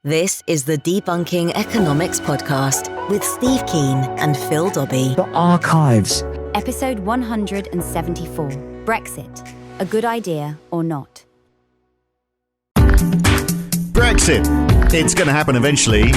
This is the Debunking Economics Podcast with Steve Keen and Phil Dobbie. The Archives. Episode 174. Brexit. A good idea or not? Brexit. It's going to happen eventually,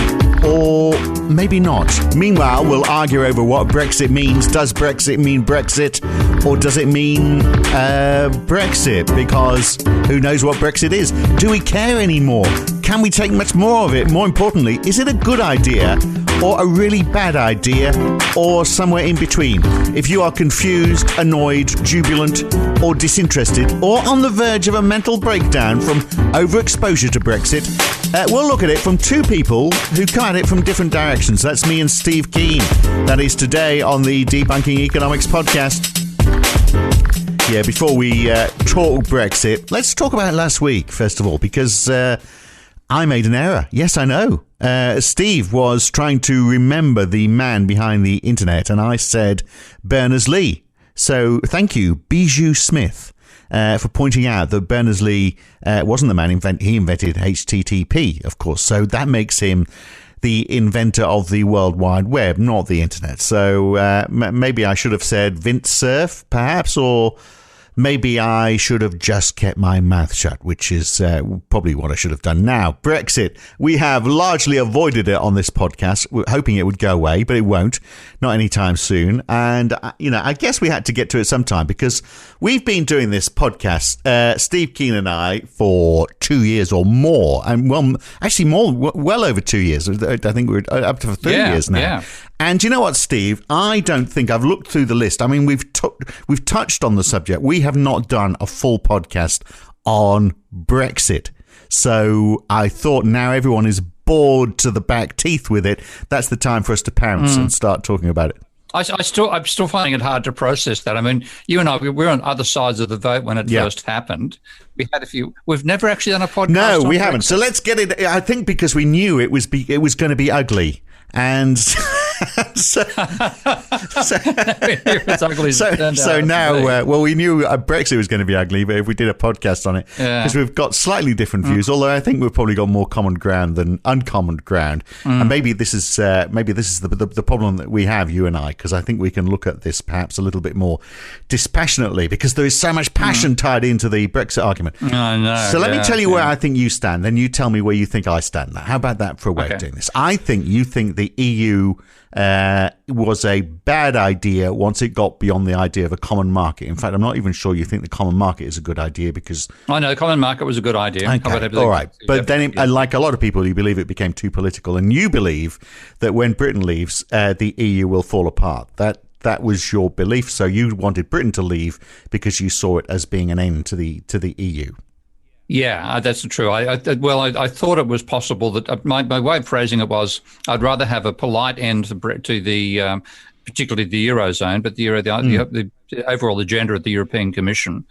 or maybe not. Meanwhile, we'll argue over what Brexit means. Does Brexit mean Brexit, or does it mean Brexit? Because who knows what Brexit is? Do we care anymore? Can we take much more of it? More importantly, is it a good idea or a really bad idea, or somewhere in between? If you are confused, annoyed, jubilant, or disinterested, or on the verge of a mental breakdown from overexposure to Brexit, we'll look at it from two people who come at it from different directions. That's me and Steve Keen. That is today on the Debunking Economics Podcast. Yeah, before we talk Brexit, let's talk about last week, first of all, because I made an error. Yes, I know. Steve was trying to remember the man behind the internet, and I said Berners-Lee. So thank you, Bijou Smith, for pointing out that Berners-Lee wasn't the man he invented HTTP, of course. So that makes him the inventor of the World Wide Web, not the internet. So maybe I should have said Vint Cerf, perhaps, or maybe I should have just kept my mouth shut, which is probably what I should have done. Now, Brexit. We have largely avoided it on this podcast. We're hoping it would go away, but it won't. Not anytime soon. And, I guess we had to get to it sometime because we've been doing this podcast, Steve Keen and I, for 2 years or more. And, well over 2 years. I think we're up to 3 years now. Yeah. And you know what, Steve? I don't think I've looked through the list. I mean, we've touched on the subject. We have not done a full podcast on Brexit. So I thought now everyone is bored to the back teeth with it. That's the time for us to pounce and start talking about it. I'm still finding it hard to process that. I mean, you and I, we're on other sides of the vote when it first happened. We had a few. We've never actually done a podcast. No, we Brexit. haven't. So let's get it. I think because we knew it was going to be ugly. And so now, we knew Brexit was going to be ugly, but if we did a podcast on it, because we've got slightly different views, although I think we've probably got more common ground than uncommon ground, and maybe this is the problem that we have, you and I, because I think we can look at this perhaps a little bit more dispassionately, because there is so much passion tied into the Brexit argument. I know. So let me tell you where I think you stand, then you tell me where you think I stand. How about that for a way of doing this? I think you think the EU was a bad idea once it got beyond the idea of a common market. In fact, I'm not even sure you think the common market is a good idea because... I know, the common market was a good idea. Okay. All right. But then, like a lot of people, you believe it became too political, and you believe that when Britain leaves, the EU will fall apart. That was your belief. So you wanted Britain to leave because you saw it as being an end to the EU. Yeah, that's true. I thought it was possible that my way of phrasing it was I'd rather have a polite end to the particularly the Eurozone, but the overall agenda of the European Commission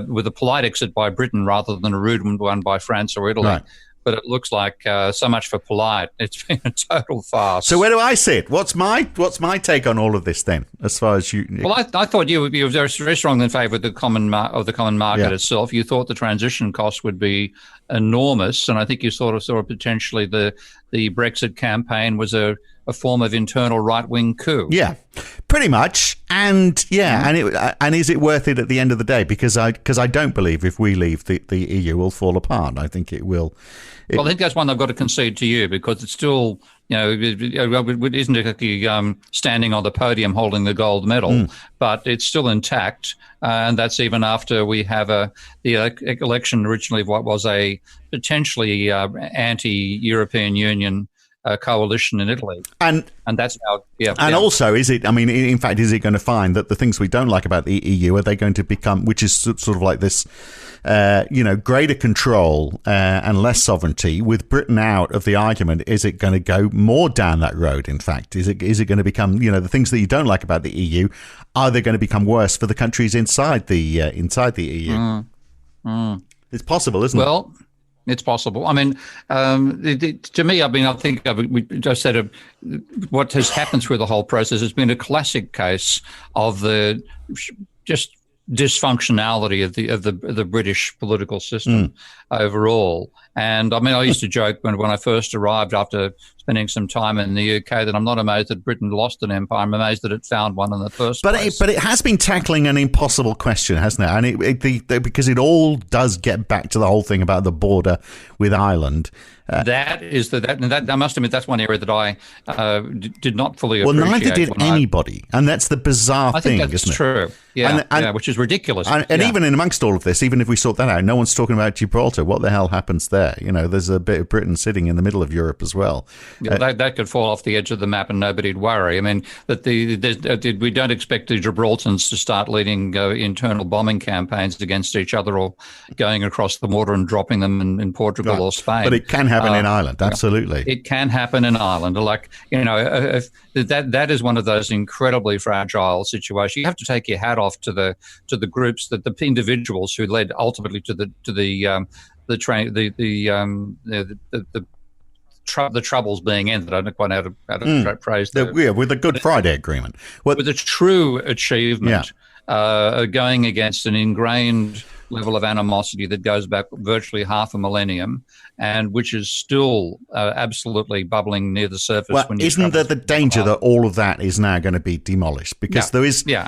with a polite exit by Britain rather than a rude one by France or Italy. Right. But it looks like so much for polite. It's been a total farce. So where do I sit? What's my take on all of this then? As far as you, well, I thought you were very strongly in favour of the common market itself. You thought the transition costs would be enormous, and I think you sort of saw potentially the Brexit campaign was a form of internal right-wing coup. Yeah, pretty much. And and is it worth it at the end of the day? Because I don't believe if we leave the EU will fall apart. I think it will. Well, I think that's one I've got to concede to you because it's still, it isn't exactly standing on the podium holding the gold medal, but it's still intact. And that's even after we have the election originally of what was a potentially anti-European Union coalition in Italy, and that's how. Also, is it? I mean, in fact, is it going to find that the things we don't like about the EU are they going to become, which is sort of like this, greater control and less sovereignty with Britain out of the argument? Is it going to go more down that road? In fact, is it going to become, the things that you don't like about the EU, are they going to become worse for the countries inside the EU? It's possible, isn't it? Well. It's possible. I mean, to me, I think we just said what has happened through the whole process has been a classic case of the just dysfunctionality of the British political system overall. And I mean, I used to joke when I first arrived after spending some time in the UK that I'm not amazed that Britain lost an empire. I'm amazed that it found one in the first place. But it has been tackling an impossible question, hasn't it? And because it all does get back to the whole thing about the border with Ireland. I must admit that's one area that I did not fully appreciate. Well, neither did anybody, and that's the bizarre thing, isn't it? I think that's true. Yeah, which is ridiculous. And even in amongst all of this, even if we sort that out, no one's talking about Gibraltar. What the hell happens there? There's a bit of Britain sitting in the middle of Europe as well. Yeah, that could fall off the edge of the map and nobody'd worry. I mean, that we don't expect the Gibraltarians to start leading internal bombing campaigns against each other or going across the water and dropping them in Portugal or Spain. But it can happen in Ireland, absolutely. It can happen in Ireland. That is one of those incredibly fragile situations. You have to take your hat off to the groups, that the individuals who led ultimately to the troubles being ended. I don't quite know how to praise that. Yeah, with the Good Friday Agreement. With a true achievement, going against an ingrained level of animosity that goes back virtually half a millennium, and which is still absolutely bubbling near the surface. Well, isn't there the danger that all of that is now going to be demolished? Because there is no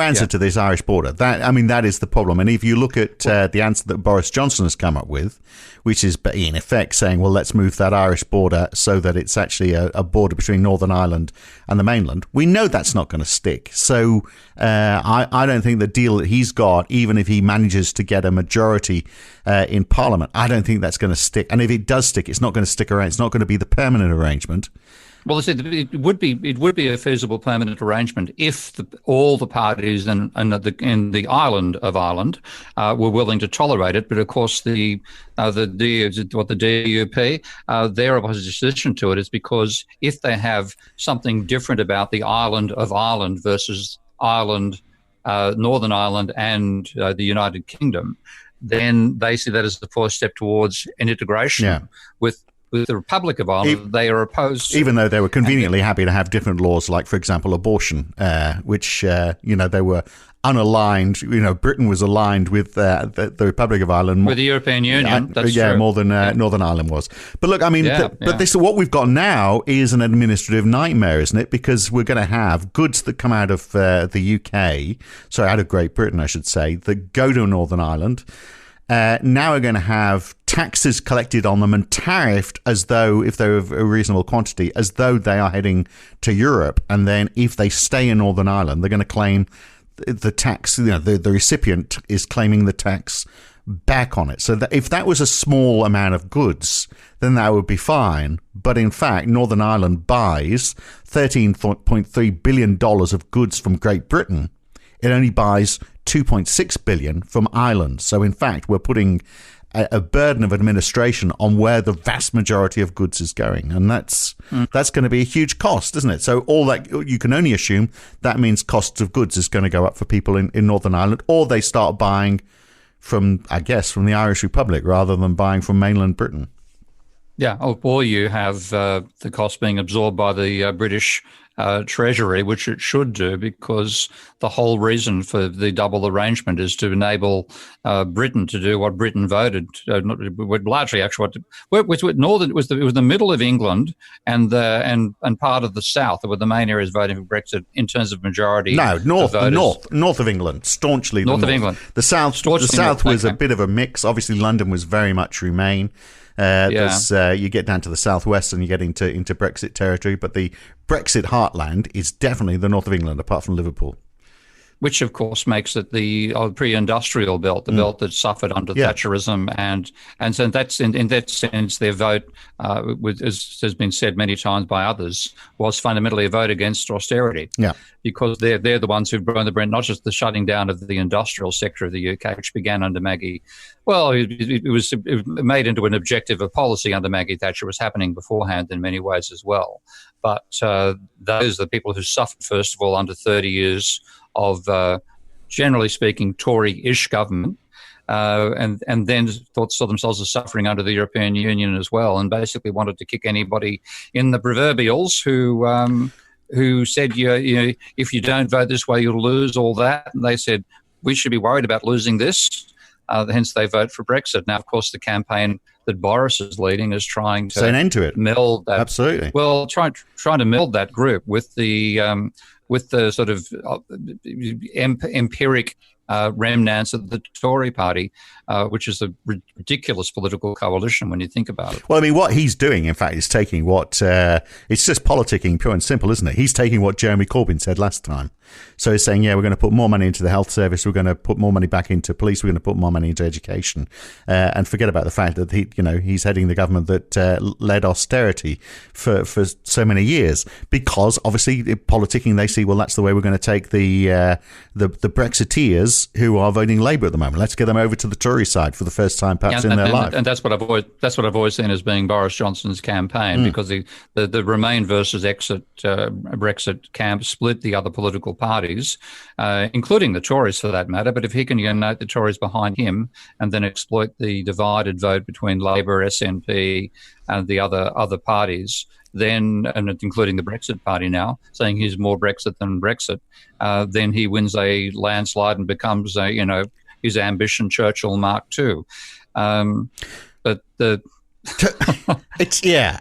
answer to this Irish border. That is the problem. And if you look at the answer that Boris Johnson has come up with, which is in effect saying, well, let's move that Irish border so that it's actually a border between Northern Ireland and the mainland, we know that's not going to stick. So I don't think the deal that he's got, even if he manages to get a majority in Parliament, I don't think that's going to stick. And if it does stick, it's not going to stick around. It's not going to be the permanent arrangement. Well, it would be a feasible permanent arrangement if all the parties in the island of Ireland were willing to tolerate it. But of course, the DUP, their opposition to it is because if they have something different about the island of Ireland versus Ireland, Northern Ireland, and the United Kingdom, then they see that as the first step towards an integration with the Republic of Ireland. They are opposed, even though they were conveniently happy to have different laws, like, for example, abortion, which they were unaligned. Britain was aligned with the Republic of Ireland, with the European Union. That's true. More than Northern Ireland was. But look, I mean, what we've got now is an administrative nightmare, isn't it? Because we're going to have goods that come out of the UK, out of Great Britain, I should say, that go to Northern Ireland. Now we're going to have taxes collected on them and tariffed as though, if they're of a reasonable quantity, as though they are heading to Europe. And then if they stay in Northern Ireland, they're going to claim the tax, the recipient is claiming the tax back on it. So that if that was a small amount of goods, then that would be fine. But in fact, Northern Ireland buys $13.3 billion of goods from Great Britain. It only buys $2.6 billion from Ireland. So in fact, we're putting a burden of administration on where the vast majority of goods is going, and that's going to be a huge cost, isn't it? So all that, you can only assume that means costs of goods is going to go up for people in Northern Ireland, or they start buying from the Irish Republic rather than buying from mainland Britain. Yeah, or you have the cost being absorbed by the British Treasury, which it should do, because the whole reason for the double arrangement is to enable Britain to do what Britain voted. Largely, actually, it was the middle of England and part of the south that were the main areas voting for Brexit in terms of majority. No, north of England, staunchly north of England. The south was a bit of a mix. Obviously, London was very much Remain. You get down to the southwest and you get into Brexit territory, but the Brexit heartland is definitely the north of England, apart from Liverpool. Which, of course, makes it the pre-industrial belt, the belt that suffered under Thatcherism, and so that's in that sense, their vote, as has been said many times by others, was fundamentally a vote against austerity. Yeah, because they're the ones who've burned the brand, not just the shutting down of the industrial sector of the UK, which began under Maggie. Well, it was made into an objective of policy under Maggie Thatcher. It was happening beforehand in many ways as well. But those are the people who suffered, first of all, under 30 years of, generally speaking, Tory-ish government, and then saw themselves as suffering under the European Union as well, and basically wanted to kick anybody in the proverbials who said, if you don't vote this way, you'll lose all that. And they said, we should be worried about losing this. hence they vote for Brexit. Now, of course, the campaign that Boris is leading is trying to say an end to it. Meld that. Absolutely. Well, trying to meld that group with the sort of empiric remnants of the Tory party, which is a ridiculous political coalition when you think about it. Well, I mean, what he's doing, in fact, is taking what it's just politicking, pure and simple, isn't it? He's taking what Jeremy Corbyn said last time. So he's saying, yeah, we're going to put more money into the health service, we're going to put more money back into police, we're going to put more money into education, and forget about the fact that he's heading the government that led austerity for so many years, because obviously politicking, they see, well, that's the way we're going to take the Brexiteers who are voting Labour at the moment. Let's get them over to the Tory side for the first time perhaps in their life. And that's what I've always seen as being Boris Johnson's campaign, because the Remain versus Exit Brexit camp split the other political parties, including the Tories for that matter. But if he can unite the Tories behind him and then exploit the divided vote between Labour, SNP and the other parties, then, and including the Brexit party now, saying he's more Brexit than Brexit, then he wins a landslide and becomes his ambition Churchill Mark II. But the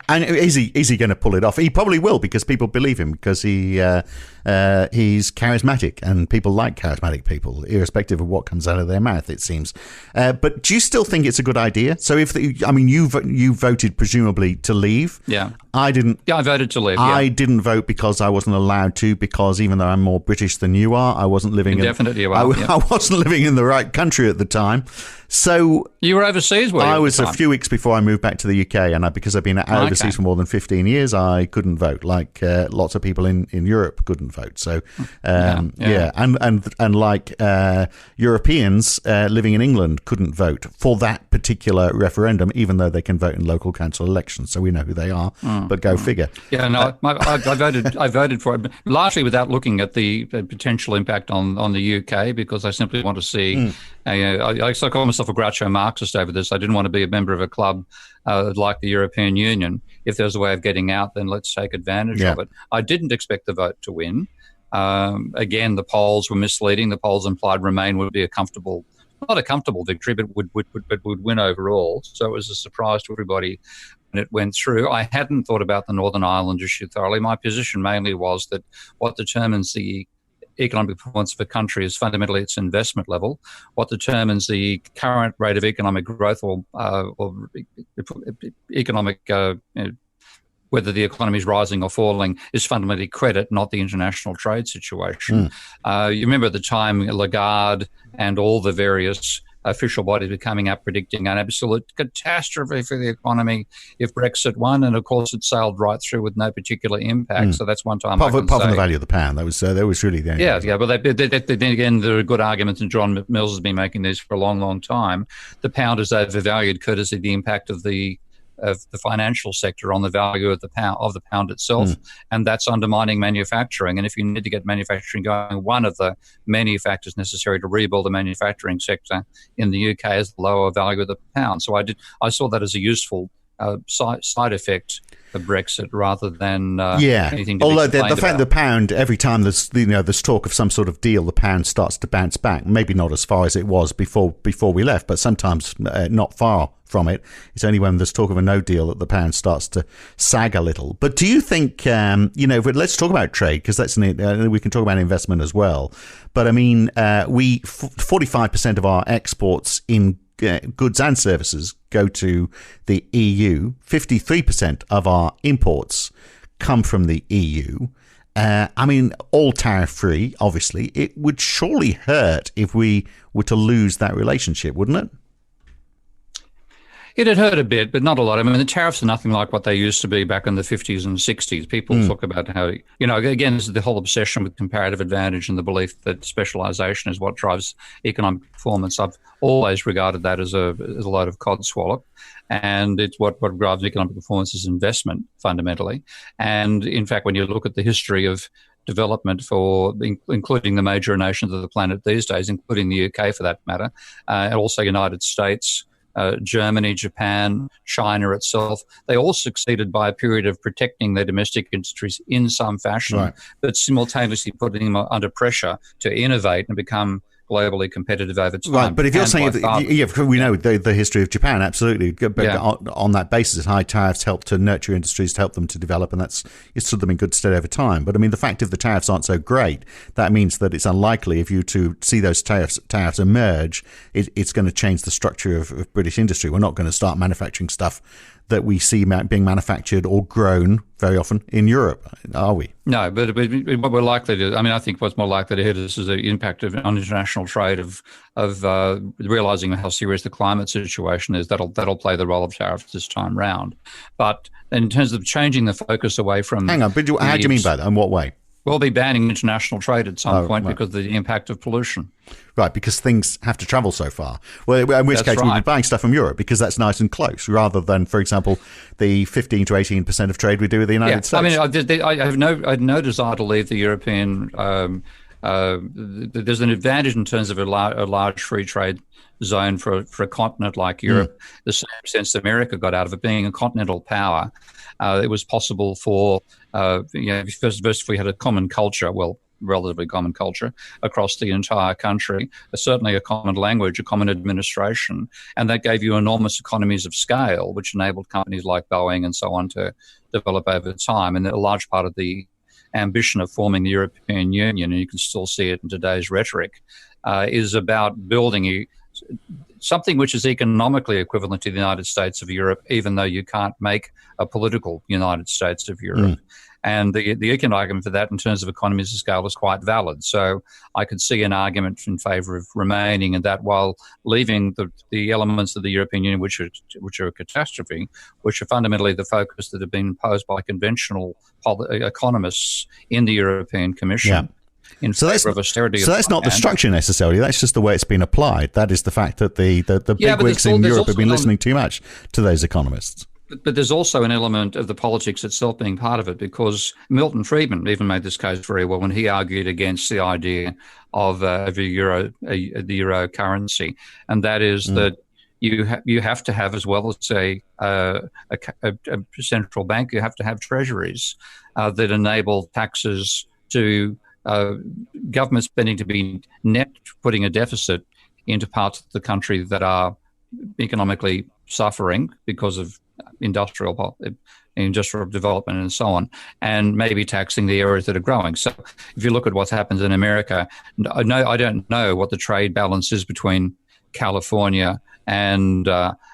and is he going to pull it off? He probably will, because people believe him, because he's charismatic and people like charismatic people, irrespective of what comes out of their mouth, it seems. But do you still think it's a good idea? So you voted presumably to leave. Yeah. I didn't. Yeah, I voted to leave. I didn't vote because I wasn't allowed to, because even though I'm more British than you are, I wasn't living I wasn't living in the right country at the time. So you were overseas, were you? I was a few weeks before I moved back to the UK, and because I've been overseas for more than 15 years, I couldn't vote, like lots of people in Europe couldn't vote. So and like Europeans living in England couldn't vote for that particular referendum, even though they can vote in local council elections. So we know who they are, but go figure. Yeah, no, I voted for it, largely without looking at the potential impact on the UK, because I simply want to see. I call myself a Groucho Marxist over this. I didn't want to be a member of a club like the European Union. If there's a way of getting out, then let's take advantage of it. I didn't expect the vote to win. Again, the polls were misleading. The polls implied Remain would be not a comfortable victory, but would win overall. So it was a surprise to everybody when it went through. I hadn't thought about the Northern Ireland issue thoroughly. My position mainly was that what determines the economic performance of a country is fundamentally its investment level. What determines the current rate of economic growth or economic whether the economy is rising or falling is fundamentally credit, not the international trade situation. You remember at the time Lagarde and all the various official bodies were coming up predicting an absolute catastrophe for the economy if Brexit won, and of course it sailed right through with no particular impact. So that's one time. Apart from the value of the pound, that was really the only. Yeah. But then again, there are good arguments, and John Mills has been making these for a long, long time. The pound is overvalued, courtesy of the impact of the financial sector on the value of the pound itself, and that's undermining manufacturing. And if you need to get manufacturing going, one of the many factors necessary to rebuild the manufacturing sector in the UK is the lower value of the pound. So I saw that as a useful side effect of Brexit rather than anything. Although the fact the pound, every time there's talk of some sort of deal, the pound starts to bounce back. Maybe not as far as it was before we left, but sometimes not far from it. It's only when there's talk of a no deal that the pound starts to sag a little. But do you think, let's talk about trade, because we can talk about investment as well. But I mean, 45% of our exports in goods and services go to the EU. 53% of our imports come from the EU. I mean, all tariff-free, obviously. It would surely hurt if we were to lose that relationship, wouldn't it? It had hurt a bit, but not a lot. I mean, the tariffs are nothing like what they used to be back in the 50s and 60s. People talk about how, again, this is the whole obsession with comparative advantage and the belief that specialisation is what drives economic performance. I've always regarded that as a load of codswallop, and it's what drives economic performance is investment, fundamentally. And in fact, when you look at the history of development for including the major nations of the planet these days, including the UK for that matter, and also United States, Germany, Japan, China itself, they all succeeded by a period of protecting their domestic industries in some fashion, but simultaneously putting them under pressure to innovate and become globally competitive over time. Right, but if you're saying, we know the history of Japan, absolutely. But on that basis, high tariffs help to nurture industries, to help them to develop, and it's stood them in good stead over time. But I mean, the fact if the tariffs aren't so great, that means that it's unlikely if you to see those tariffs emerge, it's going to change the structure of British industry. We're not going to start manufacturing stuff that we see being manufactured or grown very often in Europe, are we? No, but what we're likely to, I think what's more likely to hit us is the impact on international trade of realising how serious the climate situation is. That'll play the role of tariffs this time round. But in terms of changing the focus away from... Hang on, but how do you mean by that? In what way? We'll be banning international trade at some point because of the impact of pollution. Right, because things have to travel so far. Well, in which case we'll be buying stuff from Europe because that's nice and close, rather than, for example, the 15 to 18% of trade we do with the United States. I have no desire to leave the European. There's an advantage in terms of a large free trade zone for a continent like Europe. The same sense America got out of it, being a continental power. It was possible for, first we had a common culture, relatively common culture across the entire country, certainly a common language, a common administration, and that gave you enormous economies of scale, which enabled companies like Boeing and so on to develop over time. And a large part of the ambition of forming the European Union, and you can still see it in today's rhetoric, is about building something which is economically equivalent to the United States of Europe, even though you can't make a political United States of Europe. And the economic argument for that in terms of economies of scale is quite valid. So I could see an argument in favour of remaining in that while leaving the elements of the European Union which are a catastrophe, which are fundamentally the focus that have been imposed by conventional economists in the European Commission. Yeah. So that's not the structure necessarily. That's just the way it's been applied. That is the fact that the bigwigs in Europe have been listening too much to those economists. But there's also an element of the politics itself being part of it, because Milton Friedman even made this case very well when he argued against the idea of the euro currency, and that is that you have to have, as well as a central bank, you have to have treasuries that enable taxes to government spending to be net putting a deficit into parts of the country that are economically suffering because of industrial development and so on, and maybe taxing the areas that are growing. So if you look at what's happened in America, I don't know what the trade balance is between California and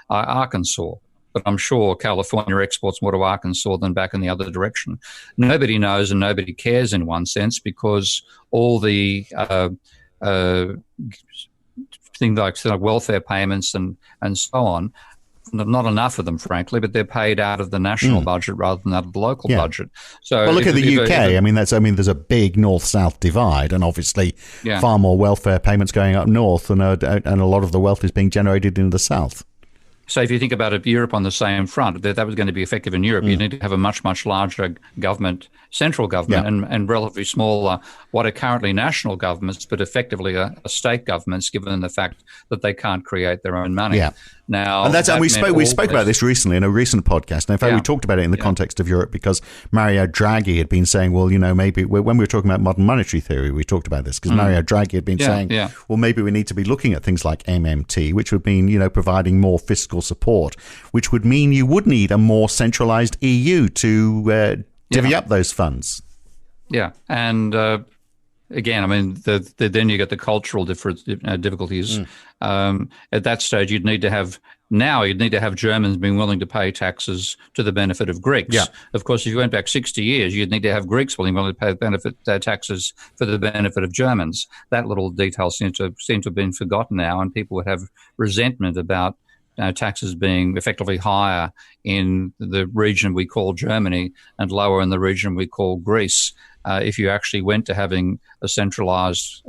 Arkansas, but I'm sure California exports more to Arkansas than back in the other direction. Nobody knows and nobody cares in one sense, because all the things like welfare payments and so on, not enough of them, frankly, but they're paid out of the national budget rather than out of the local budget. So, look at the UK. There's a big north-south divide, and obviously far more welfare payments going up north, and a lot of the wealth is being generated in the south. So if you think about Europe on the same front, that was going to be effective in Europe. You need to have a much, much larger government, central government, and relatively smaller, what are currently national governments, but effectively state governments, given the fact that they can't create their own money. Yeah. Now, and we spoke about this recently in a recent podcast. And in fact, we talked about it in the context of Europe, because Mario Draghi had been saying, well, maybe when we were talking about modern monetary theory, we talked about this, because Mario Draghi had been saying, well, maybe we need to be looking at things like MMT, which would mean, providing more fiscal support, which would mean you would need a more centralized EU to divvy up those funds. Yeah. And again, then you get the cultural difficulties. At that stage, you'd need to have Germans being willing to pay taxes to the benefit of Greeks. Yeah. Of course, if you went back 60 years, you'd need to have Greeks willing to pay taxes for the benefit of Germans. That little detail seems to have been forgotten now, and people would have resentment about taxes being effectively higher in the region we call Germany and lower in the region we call Greece. If you actually went to having a centralized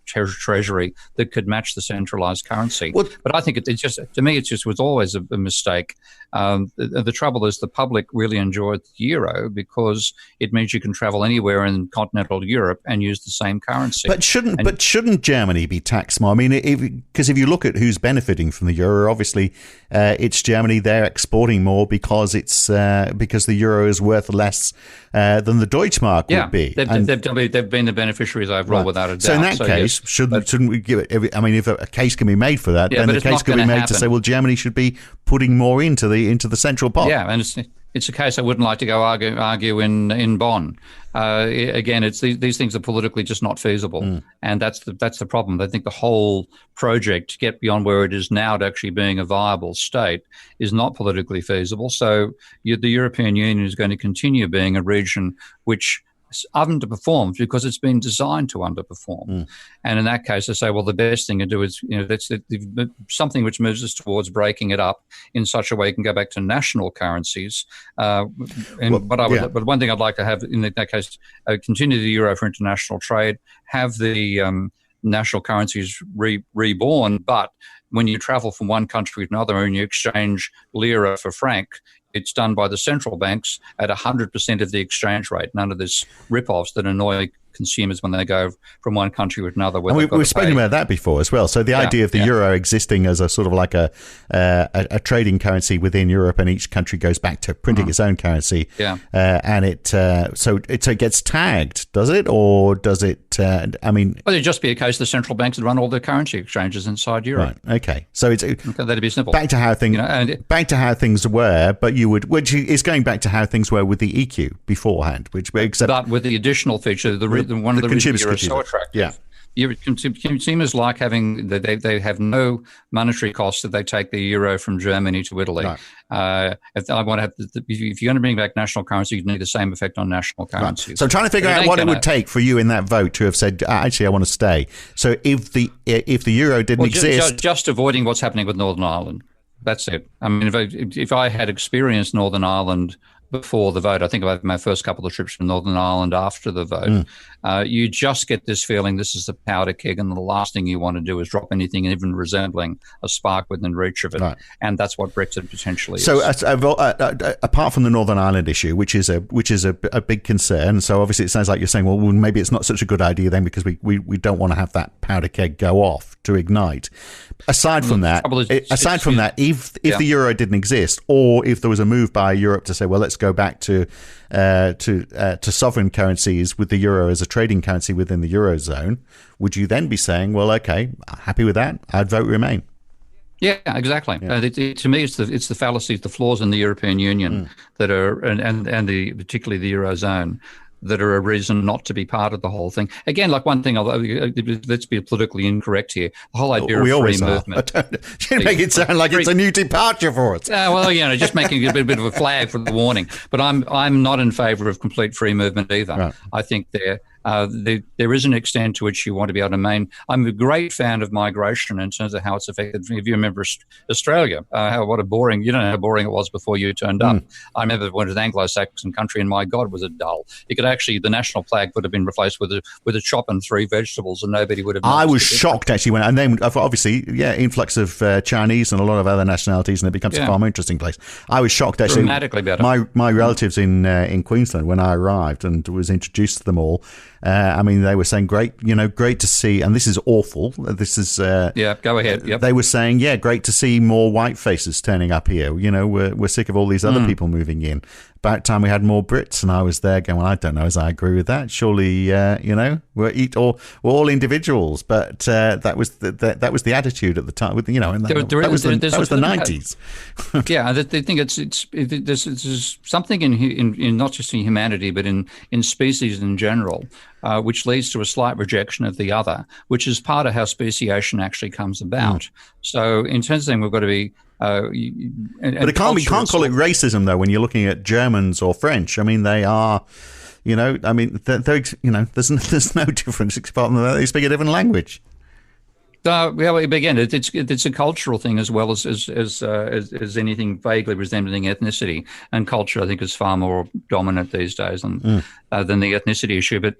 treasury that could match the centralized currency. But I think it was always a mistake. The trouble is the public really enjoyed the euro because it means you can travel anywhere in continental Europe and use the same currency. But shouldn't Germany be taxed more? Because if you look at who's benefiting from the euro, obviously it's Germany. They're exporting more because the euro is worth less than the Deutschmark be. They've been the beneficiaries overall, without a doubt. So in that case, yes, shouldn't we give it? If a case can be made for that, then the case can be made to say, well, Germany should be putting more into the central pot. Yeah, and it's a case I wouldn't like to go argue in Bonn. Again, it's these things are politically just not feasible, and that's the problem. I think the whole project to get beyond where it is now to actually being a viable state is not politically feasible. So the European Union is going to continue being a region which underperforms because it's been designed to underperform. And in that case, I say, well, the best thing to do is, that's something which moves us towards breaking it up in such a way you can go back to national currencies. But one thing I'd like to have in that case, continue the euro for international trade, have the national currencies reborn, but when you travel from one country to another and you exchange lira for franc, it's done by the central banks at 100% of the exchange rate. None of this rip-offs that annoy consumers when they go from one country to another. And we've spoken about that before as well. So the idea of the euro existing as a sort of like a trading currency within Europe, and each country goes back to printing its own currency. And it gets tagged, does it, or does it? Well, it'd just be a case the central banks would run all the currency exchanges inside Europe. Right. Okay. So that'd be simple. Back to how things were, but which is going back to how things were with the EQ beforehand, but with the additional feature, one of the reasons you're so attractive. Yeah. Consumers like having they have no monetary costs if they take the euro from Germany to Italy. Right. If you're going to bring back national currency, you need the same effect on national currencies. Right. So I'm trying to figure out what it would take for you in that vote to have said, actually, I want to stay. So if the euro didn't exist, just avoiding what's happening with Northern Ireland. That's it. If I had experienced Northern Ireland before the vote, I think I had my first couple of trips to Northern Ireland after the vote, you just get this feeling this is the powder keg, and the last thing you want to do is drop anything even resembling a spark within reach of it. Right. And that's what Brexit potentially is. So apart from the Northern Ireland issue, which is a big concern, so obviously it sounds like you're saying, well, maybe it's not such a good idea then because we don't want to have that powder keg go off to ignite. Aside from that, if the euro didn't exist, or if there was a move by Europe to say, well, let's go back to sovereign currencies with the euro as a trading currency within the eurozone, would you then be saying, well, okay, happy with that, I'd vote Remain? Yeah, exactly. Yeah. To me, it's the fallacies, the flaws in the European Union that are, and particularly the eurozone, that are a reason not to be part of the whole thing. Again, like one thing, let's be politically incorrect here. The whole idea of free movement. You make it sound like it's a new departure for us. Just making a bit of a flag for the warning. But I'm not in favour of complete free movement either. Right. I think there is an extent to which you want to be able to maintain. I'm a great fan of migration in terms of how it's affected. If you remember Australia, you don't know how boring it was before you turned up. I remember when it was an Anglo-Saxon country, and my God, was it dull. You could actually, the national flag would have been replaced with a chop and 3 vegetables, and nobody would have noticed. I was shocked actually and then obviously, influx of Chinese and a lot of other nationalities, and it becomes a far more interesting place. I was shocked actually. Dramatically better. My relatives in Queensland, when I arrived and was introduced to them all, they were saying, great to see, and this is awful. This is go ahead. Yep. They were saying, great to see more white faces turning up here. We're sick of all these other people moving in. About time we had more Brits, and I was there going, well, I don't know as I agree with that. Surely, we're all individuals, but that was the attitude at the time. And that was the 90s. Yeah, I think there's something in not just in humanity, but in species in general, which leads to a slight rejection of the other, which is part of how speciation actually comes about. So in terms of saying we've got to be but you can't call it racism though when you're looking at Germans or French. They are, there's no difference apart from that they speak a different language. Again, it's a cultural thing as well as anything vaguely resembling ethnicity. And culture, I think, is far more dominant these days than the ethnicity issue. But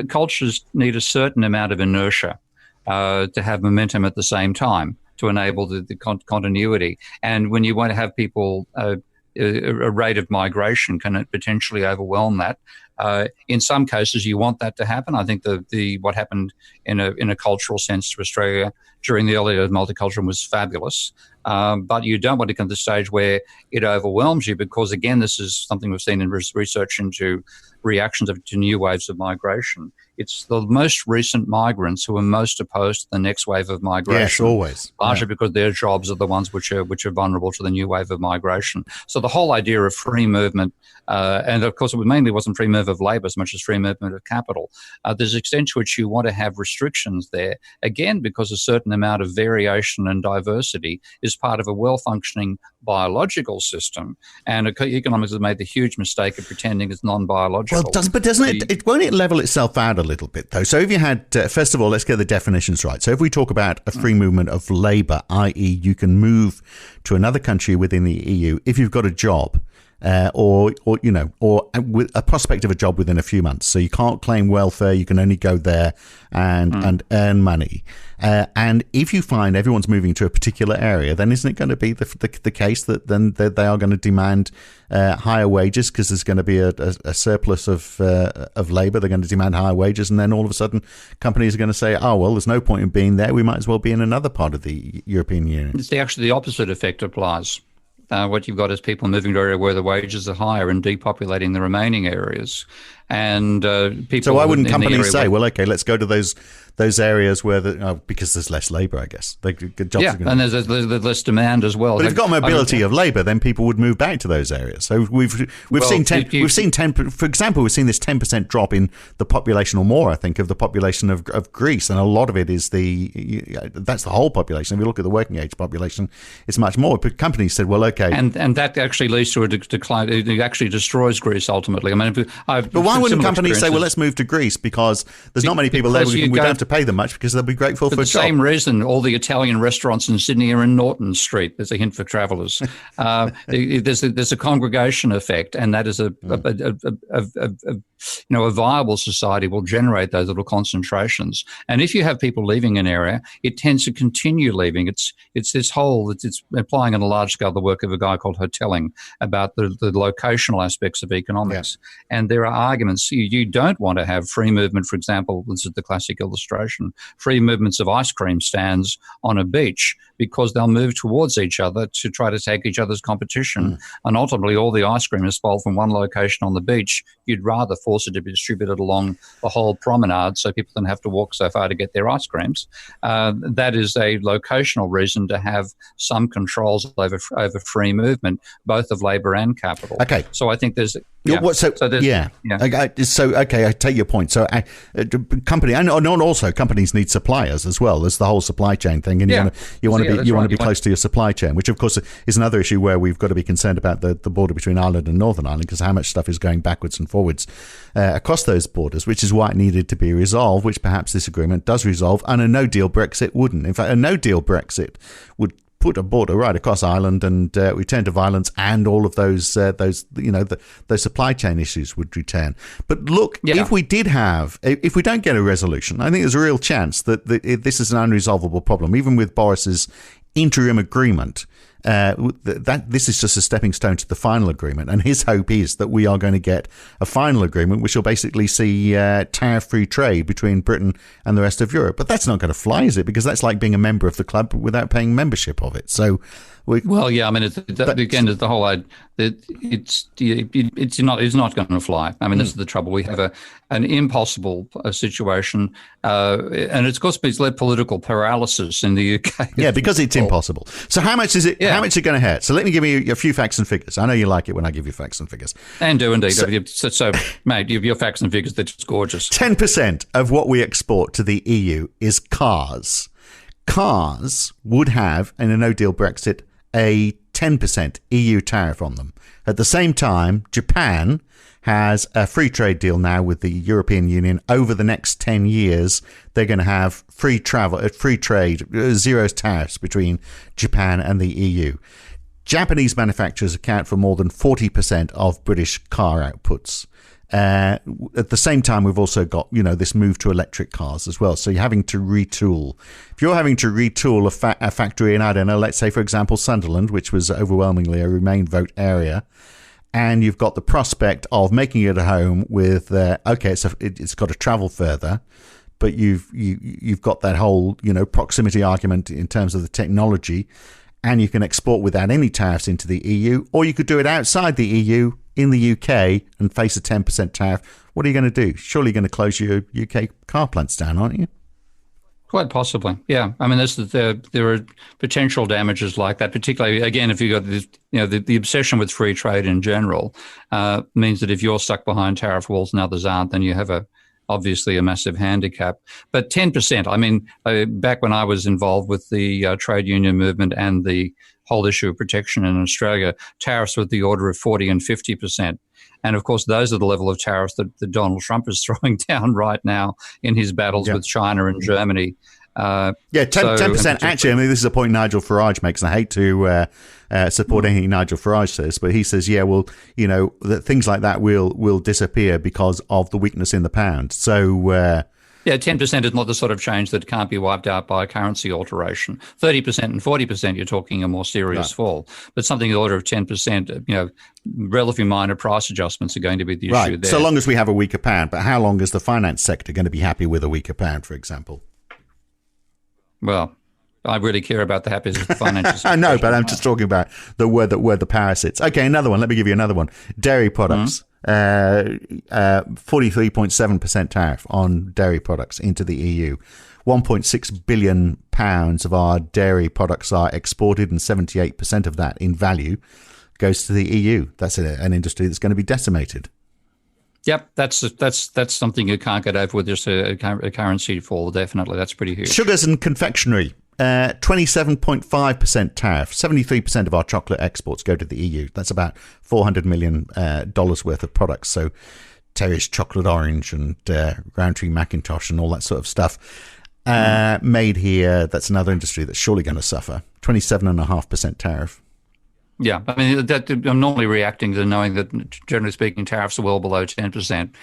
cultures need a certain amount of inertia to have momentum at the same time to enable the continuity. And when you want to have people, a rate of migration can potentially overwhelm that. In some cases, you want that to happen. I think what happened in a cultural sense to Australia during the early multiculturalism was fabulous. But you don't want to come to the stage where it overwhelms you, because, again, this is something we've seen in research into reactions to new waves of migration. It's the most recent migrants who are most opposed to the next wave of migration. Yes, always. Largely because their jobs are the ones which are vulnerable to the new wave of migration. So the whole idea of free movement, and of course it mainly wasn't free movement of labour as much as free movement of capital. There's an extent to which you want to have restrictions there, again, because a certain amount of variation and diversity is part of a well-functioning biological system, and economics has made the huge mistake of pretending it's non-biological. Well, doesn't it? Won't it level itself out a little bit, though? So if you had, first of all, let's get the definitions right. So if we talk about a free movement of labour, i.e. you can move to another country within the EU if you've got a job, or with a prospect of a job within a few months. So you can't claim welfare. You can only go there and earn money. And if you find everyone's moving to a particular area, then isn't it going to be the case that then they are going to demand higher wages because there's going to be a surplus of labour? They're going to demand higher wages, and then all of a sudden companies are going to say, oh, well, there's no point in being there. We might as well be in another part of the European Union. It's actually the opposite effect applies. What you've got is people moving to areas where the wages are higher and depopulating the remaining areas. And people. So why wouldn't companies say, well, okay, let's go to those areas where because there's less labour, I guess. And there's less demand as well. But if you've got mobility of labour, then people would move back to those areas. So we've seen 10%. For example, we've seen this 10% drop in the population or more, I think, of the population of Greece, and a lot of it is that's the whole population. If you look at the working age population, it's much more. But companies said, well, okay, and that actually leads to a decline. It actually destroys Greece ultimately. I mean, but why wouldn't companies say, well, let's move to Greece because there's not many people there. We don't have to pay them much because they'll be grateful for a job. For the same reason, all the Italian restaurants in Sydney are in Norton Street. There's a hint for travellers. There's a congregation effect, and that is a viable society will generate those little concentrations. And if you have people leaving an area, it tends to continue leaving. It's applying on a large scale the work of a guy called Hotelling about the locational aspects of economics. Yeah. And there are arguments. You don't want to have free movement, for example, this is the classic illustration, free movements of ice cream stands on a beach, because they'll move towards each other to try to take each other's competition. And ultimately, all the ice cream is sold from one location on the beach. You'd rather force it to be distributed along the whole promenade so people don't have to walk so far to get their ice creams. That is a locational reason to have some controls over free movement, both of labour and capital. Okay. So I think there's... I take your point. So companies need suppliers as well. There's the whole supply chain thing, and you want to be close to your supply chain, which of course is another issue where we've got to be concerned about the border between Ireland and Northern Ireland, because how much stuff is going backwards and forwards across those borders, which is why it needed to be resolved, which perhaps this agreement does resolve, and a no-deal Brexit wouldn't. In fact, a no-deal Brexit would put a border right across Ireland and return to violence, and all of those supply chain issues would return. But look, if we don't get a resolution, I think there's a real chance that this is an unresolvable problem, even with Boris's interim agreement. This is just a stepping stone to the final agreement, and his hope is that we are going to get a final agreement which will basically see tariff-free trade between Britain and the rest of Europe. But that's not going to fly, is it? Because that's like being a member of the club without paying membership of it. So, it's the whole idea. It's not going to fly. I mean, this is the trouble. We have an impossible situation, and it's caused political paralysis in the UK. Yeah, because it's impossible. So how much is it? Yeah. How much is it going to hurt? So let me give you a few facts and figures. I know you like it when I give you facts and figures. And do indeed. So mate, your facts and figures, they're just gorgeous. 10% of what we export to the EU is cars. Cars would have, in a no-deal Brexit, a 10% EU tariff on them. At the same time, Japan has a free trade deal now with the European Union. Over the next 10 years, they're going to have free trade, zero tariffs between Japan and the EU. Japanese manufacturers account for more than 40% of British car outputs. At the same time, we've also got, this move to electric cars as well. So you're having to retool. If you're having to retool a factory in, I don't know, let's say, for example, Sunderland, which was overwhelmingly a Remain vote area, and you've got the prospect of making it a home with, it's got to travel further, but you've got that whole, proximity argument in terms of the technology, and you can export without any tariffs into the EU, or you could do it outside the EU in the UK and face a 10% tariff. What are you going to do? Surely you're going to close your UK car plants down, aren't you? Quite possibly, yeah. I mean, there are potential damages like that, particularly, again, if you've got this, the obsession with free trade in general means that if you're stuck behind tariff walls and others aren't, then you have obviously a massive handicap. But 10%, I mean, back when I was involved with the trade union movement and the whole issue of protection in Australia, tariffs were at the order of 40 and 50%. And of course, those are the level of tariffs that Donald Trump is throwing down right now in his battles with China and Germany. 10%. Actually, I mean, this is a point Nigel Farage makes, and I hate to support anything Nigel Farage says, but he says, that things like that will disappear because of the weakness in the pound. So, 10% is not the sort of change that can't be wiped out by a currency alteration. 30% and 40%, you're talking a more serious fall. But something in the order of 10%, relatively minor price adjustments are going to be the issue there. So long as we have a weaker pound. But how long is the finance sector going to be happy with a weaker pound, for example? Well, I really care about the happiness of the financial I know, but I'm just talking about where the power sits. Okay, another one. Let me give you another one. Dairy products. 43.7% tariff on dairy products into the EU. 1.6 billion pounds of our dairy products are exported, and 78% of that in value goes to the EU. That's an industry that's going to be decimated. Yep, that's something you can't get over with just a currency fall. Definitely, that's pretty huge. Sugars and confectionery. 27.5% tariff. 73% of our chocolate exports go to the EU. That's about $400 million worth of products. So Terrier's chocolate orange and Roundtree Macintosh and all that sort of stuff made here. That's another industry that's surely going to suffer. 27.5% tariff. Yeah, I mean, I'm normally reacting to knowing that, generally speaking, tariffs are well below 10%.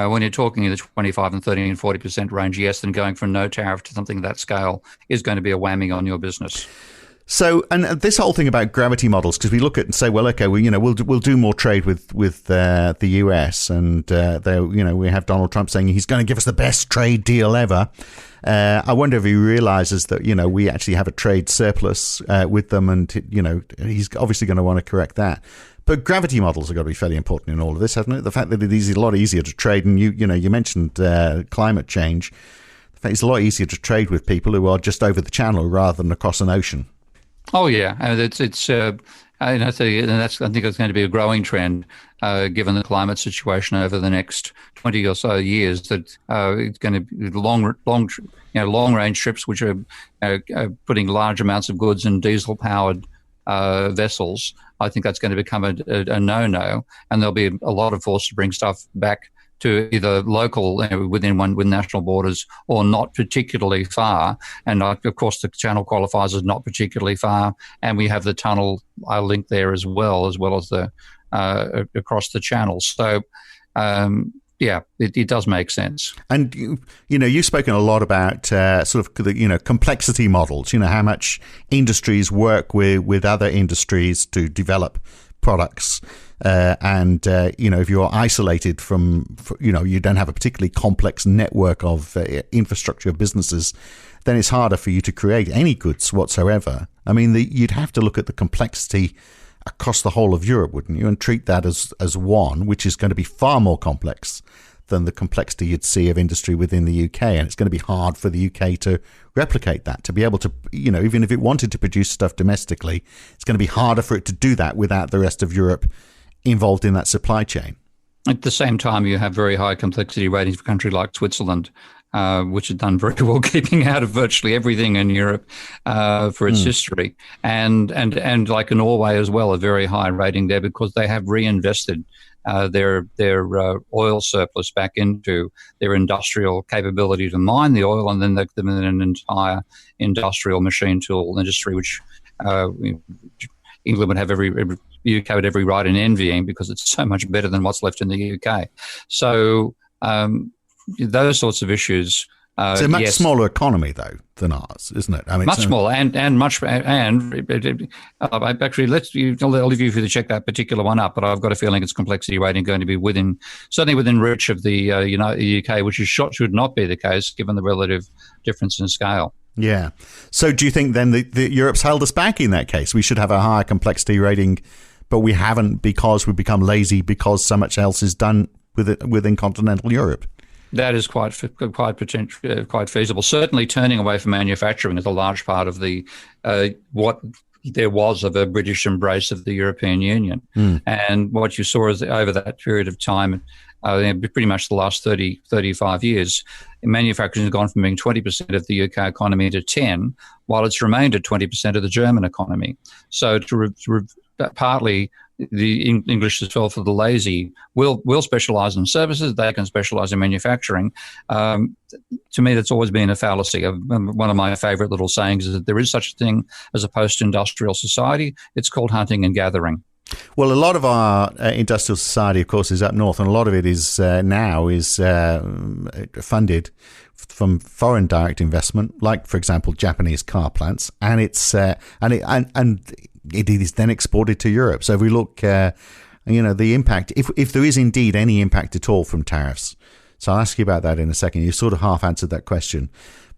When you're talking in the 25 and 30 and 40% range, yes, then going from no tariff to something of that scale is going to be a whammy on your business. So, and this whole thing about gravity models, because we look at and say, well, okay, we'll do more trade with the US, and we have Donald Trump saying he's going to give us the best trade deal ever. I wonder if he realizes that we actually have a trade surplus with them, and he's obviously going to want to correct that. But gravity models are going to be fairly important in all of this, hasn't it? The fact that it is a lot easier to trade, and you mentioned climate change. The fact it's a lot easier to trade with people who are just over the channel rather than across an ocean. Oh yeah, and I think it's going to be a growing trend, given the climate situation over the next 20 or so years. That it's going to be long range trips, which are putting large amounts of goods in diesel powered vessels. I think that's going to become a no-no, and there'll be a lot of force to bring stuff back to either local within national borders or not particularly far. And of course, the channel qualifies as not particularly far, and we have the tunnel link there as well as the across the channel. So. It does make sense. And you've spoken a lot about sort of complexity models. How much industries work with other industries to develop products, and if you're isolated from you don't have a particularly complex network of infrastructure of businesses, then it's harder for you to create any goods whatsoever. I mean, you'd have to look at the complexity across the whole of Europe, wouldn't you, and treat that as one, which is going to be far more complex than the complexity you'd see of industry within the UK. And it's going to be hard for the UK to replicate that, to be able to, even if it wanted to produce stuff domestically, it's going to be harder for it to do that without the rest of Europe involved in that supply chain. At the same time, you have very high complexity ratings for a country like Switzerland, which has done very well keeping out of virtually everything in Europe for its history, and like Norway as well, a very high rating there because they have reinvested their oil surplus back into their industrial capability to mine the oil, and then they've been in an entire industrial machine tool industry, which England would have UK would have every right in envying because it's so much better than what's left in the UK. So those sorts of issues It's a much smaller economy, though, than ours, isn't it? I mean, much smaller, and actually, I'll leave you to check that particular one up. But I've got a feeling its complexity rating going to be certainly within reach of the UK, which should not be the case given the relative difference in scale. Yeah. So, do you think then that Europe's held us back in that case? We should have a higher complexity rating, but we haven't because we've become lazy because so much else is done within continental Europe. That is quite feasible. Certainly, turning away from manufacturing is a large part of the what there was of a British embrace of the European Union. And what you saw is over that period of time, pretty much the last 35 years, manufacturing has gone from being 20% of the UK economy to 10%, while it's remained at 20% of the German economy. So partly the English is fell for the lazy. We'll specialise in services. They can specialise in manufacturing. To me, that's always been a fallacy. One of my favourite little sayings is that there is such a thing as a post-industrial society. It's called hunting and gathering. Well, a lot of our industrial society, of course, is up north, and a lot of it is now funded from foreign direct investment, like, for example, Japanese car plants, and it is then exported to Europe. So if we look, the impact, if there is indeed any impact at all from tariffs, so I'll ask you about that in a second. You sort of half answered that question.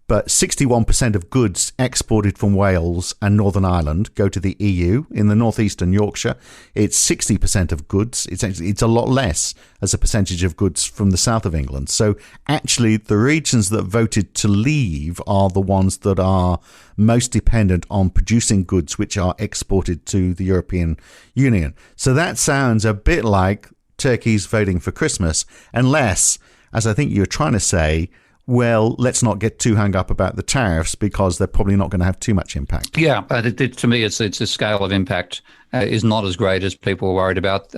But 61% of goods exported from Wales and Northern Ireland go to the EU. In the northeastern Yorkshire, it's 60% of goods. It's a lot less as a percentage of goods from the south of England. So actually, the regions that voted to leave are the ones that are most dependent on producing goods which are exported to the European Union. So that sounds a bit like Turkey's voting for Christmas, unless, as I think you're trying to say, well, let's not get too hung up about the tariffs because they're probably not going to have too much impact. Yeah, to me, it's a scale of impact is not as great as people are worried about.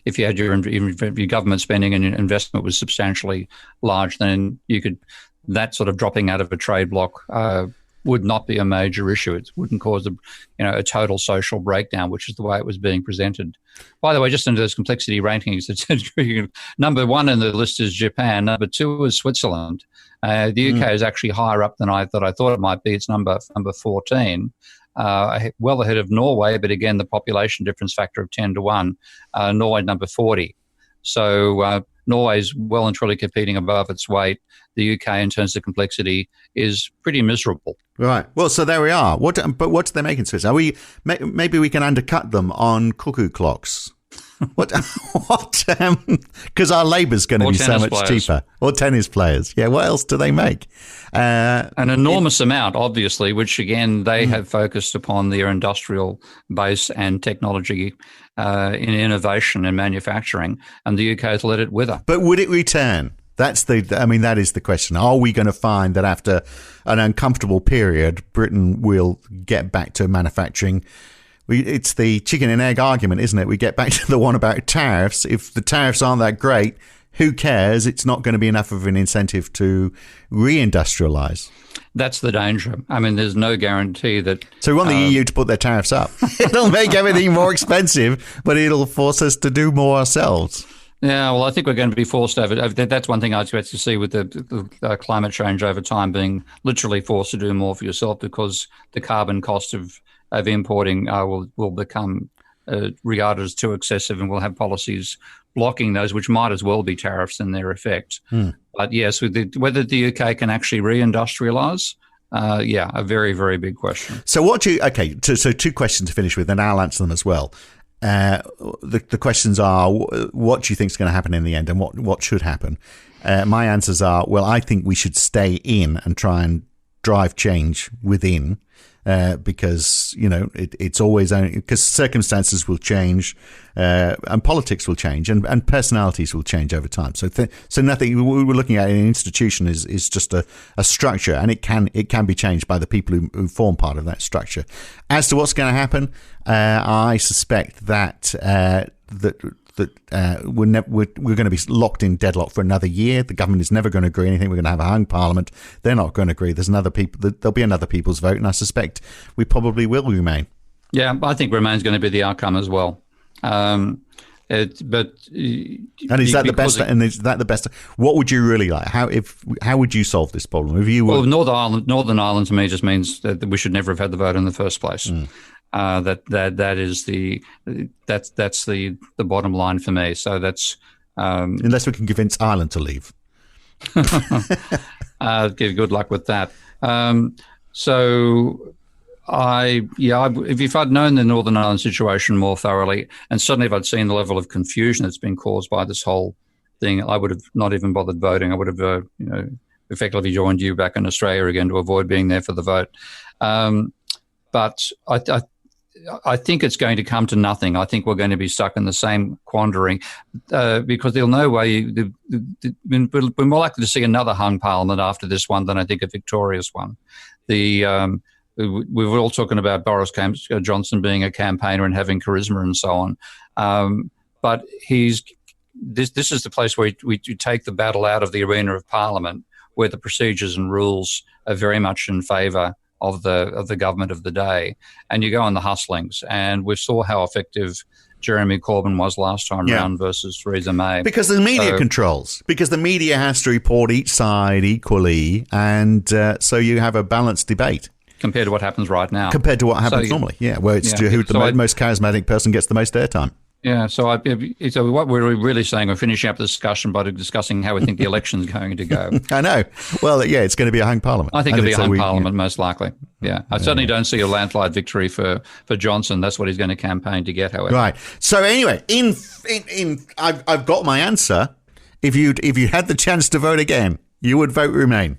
If you had your government spending and investment was substantially large, then that sort of dropping out of a trade bloc would not be a major issue. It wouldn't cause a total social breakdown, which is the way it was being presented. By the way, just into those complexity rankings, number one in the list is Japan. Number two is Switzerland. The UK is actually higher up than I thought it might be. It's number 14, well ahead of Norway, but again, the population difference factor of 10 to 1. Norway number 40. So Norway's well and truly competing above its weight. The UK, in terms of complexity, is pretty miserable. Right. Well, so there we are. What do they make in Switzerland? Maybe we can undercut them on cuckoo clocks. Because our labour's going to be so much cheaper. Or tennis players. Yeah, what else do they make? An enormous amount, obviously, which, again, they have focused upon their industrial base and technology in innovation and manufacturing, and the UK has let it wither. But would it return? That is the question. Are we going to find that after an uncomfortable period, Britain will get back to manufacturing? It's the chicken and egg argument, isn't it? We get back to the one about tariffs. If the tariffs aren't that great, who cares? It's not going to be enough of an incentive to reindustrialize. That's the danger. I mean, there's no guarantee that... So we want the EU to put their tariffs up. It'll make everything more expensive, but it'll force us to do more ourselves. Yeah, well, I think we're going to be forced over. That's one thing I expect to see with the climate change over time, being literally forced to do more for yourself because the carbon cost of importing will become regarded as too excessive, and we'll have policies blocking those, which might as well be tariffs in their effect. But yes, whether the UK can actually reindustrialise, a very, very big question. So so two questions to finish with, and I'll answer them as well. The questions are, what do you think is going to happen in the end, and what should happen? My answers are, well, I think we should stay in and try and drive change within, because it's always only because circumstances will change, and politics will change, and personalities will change over time. So nothing we're looking at in an institution is just a structure, and it can be changed by the people who form part of that structure. As to what's going to happen, I suspect that we're going to be locked in deadlock for another year. The government is never going to agree anything. We're going to have a hung parliament. They're not going to agree. There'll be another people's vote, and I suspect we probably will remain. Yeah, I think Remain's going to be the outcome as well. But and is that the best? And is that the best? What would you really like? How would you solve this problem if you were? Well, Northern Ireland to me just means that we should never have had the vote in the first place. That's the bottom line for me. So that's unless we can convince Ireland to leave. Good luck with that. If I'd known the Northern Ireland situation more thoroughly, and suddenly if I'd seen the level of confusion that's been caused by this whole thing, I would have not even bothered voting. I would have, effectively joined you back in Australia again to avoid being there for the vote. But I think it's going to come to nothing. I think we're going to be stuck in the same quandary because there's no way. We're more likely to see another hung parliament after this one than I think a victorious one. We were all talking about Boris Johnson being a campaigner and having charisma and so on. But this is the place where we take the battle out of the arena of Parliament, where the procedures and rules are very much in favour of the government of the day, and you go on the hustlings. And we saw how effective Jeremy Corbyn was last time round versus Theresa May. Because the media controls. Because the media has to report each side equally, and so you have a balanced debate. Compared to what happens right now. Compared to what happens normally, where it's who the most charismatic person gets the most airtime. Yeah, so what we're really saying, we're finishing up the discussion by discussing how we think the election's going to go. I know. Well, it's going to be a hung parliament. I think it'll be a hung parliament, most likely. Yeah, I certainly don't see a landslide victory for Johnson. That's what he's going to campaign to get, however. Right. So anyway, I've got my answer. If you had the chance to vote again, you would vote Remain.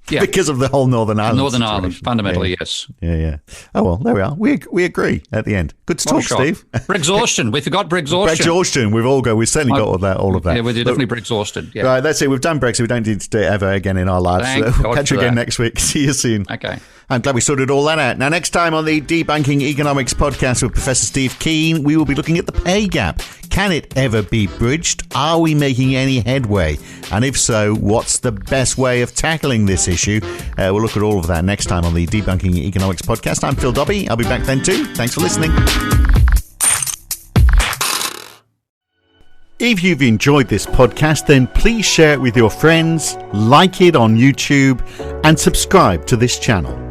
Yeah. Because of the whole Northern Ireland situation. Ireland, fundamentally, yes. Yeah. Oh, well, there we are. We agree at the end. Good to talk, Steve. Brexhaustion. We forgot Brexhaustion. Brexhaustion. We've certainly got all of that. Yeah, we're definitely Brexhausted. Yeah. Right, that's it. We've done Brexit. We don't need to do it ever again in our lives. We'll catch you again next week. See you soon. Okay. I'm glad we sorted all that out. Now, next time on the Debunking Economics podcast with Professor Steve Keen, we will be looking at the pay gap. Can it ever be bridged? Are we making any headway? And if so, what's the best way of tackling this issue? We'll look at all of that next time on the Debunking Economics podcast. I'm Phil Dobbie. I'll be back then too. Thanks for listening. If you've enjoyed this podcast, then please share it with your friends, like it on YouTube, and subscribe to this channel.